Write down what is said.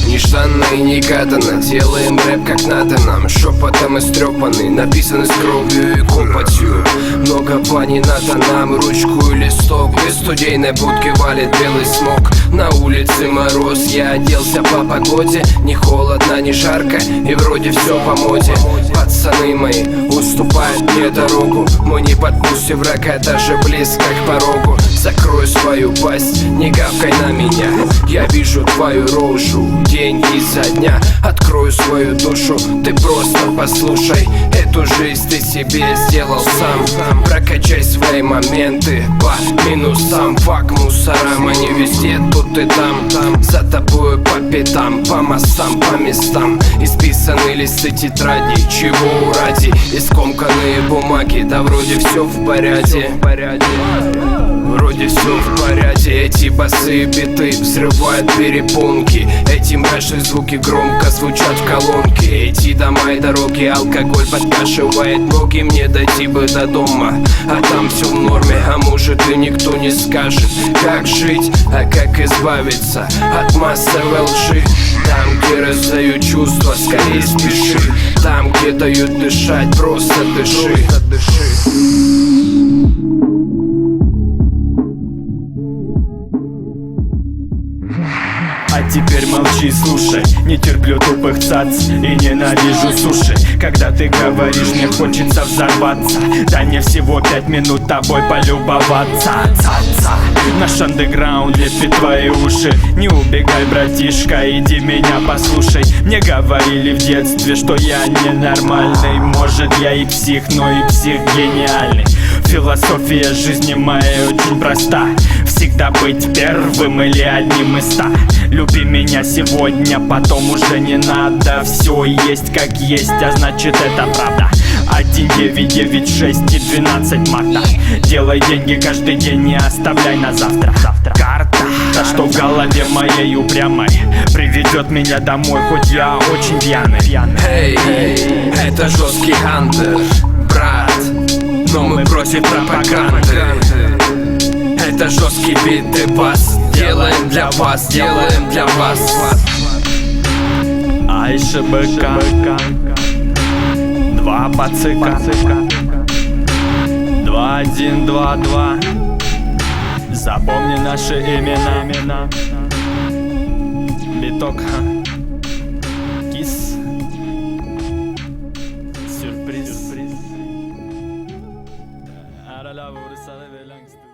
Нежданно и негаданно делаем рэп как надо нам. Шепотом истрепанный, написанный с кровью и копотью. Много бани надо нам, ручку и листок. Из студийной будки валит белый смог. На улице мороз, я оделся по погоде. Не холодно, не жарко, и вроде все по моде. Пацаны мои уступают мне дорогу. Мы не подпустим врага даже близко к порогу. Закрой свою пасть, не гавкай на меня. Я вижу твою рожу день изо дня. Открою свою душу, ты просто послушай. Эту жизнь ты себе сделал сам. Прокачай свои моменты по минусам. Фак мусорам, они везде, тут и там. За тобою по пятам, по мостам, по местам. Исписаны листы тетради, чего ради? Искомканные бумаги, да вроде все в порядке. Вроде все в порядке. Эти басы биты взрывают перепонки. Эти мрачные звуки громко звучат в колонке. Эти дома и дороги, алкоголь подкашивает ноги. Мне дойти бы до дома, а там все в норме. А может и никто не скажет, как жить, а как избавиться от массовой лжи. Там, где раздают чувства, скорее спеши. Там, где дают дышать, просто дыши. А теперь молчи и слушай. Не терплю тупых цац и ненавижу суши. Когда ты говоришь, мне хочется взорваться. Дай мне всего 5 минут тобой полюбоваться. Ца-ца. Наш андеграунд лепит твои уши. Не убегай, братишка, иди меня послушай. Мне говорили в детстве, что я ненормальный. Может я и псих, но и псих гениальный. Философия жизни моей очень проста. Всегда быть первым или одним из 100. Люби меня сегодня, потом уже не надо. Все есть как есть, а значит это правда. 1, 9, 9, 6 и 12 марта. Делай деньги каждый день, не оставляй на завтра. Карта, та что в голове моей упрямой, приведет меня домой, хоть я очень пьяный. Эй, это жесткий хантер, брат, но мы против пропаганды. Это жесткий бит и бас. Делаем для вас, делаем для вас. АйШБК, 2 пацика, 2, 1, 2, 2. Запомни наши имена. Биток, кис, сюрприз. Арала вурса ve langst.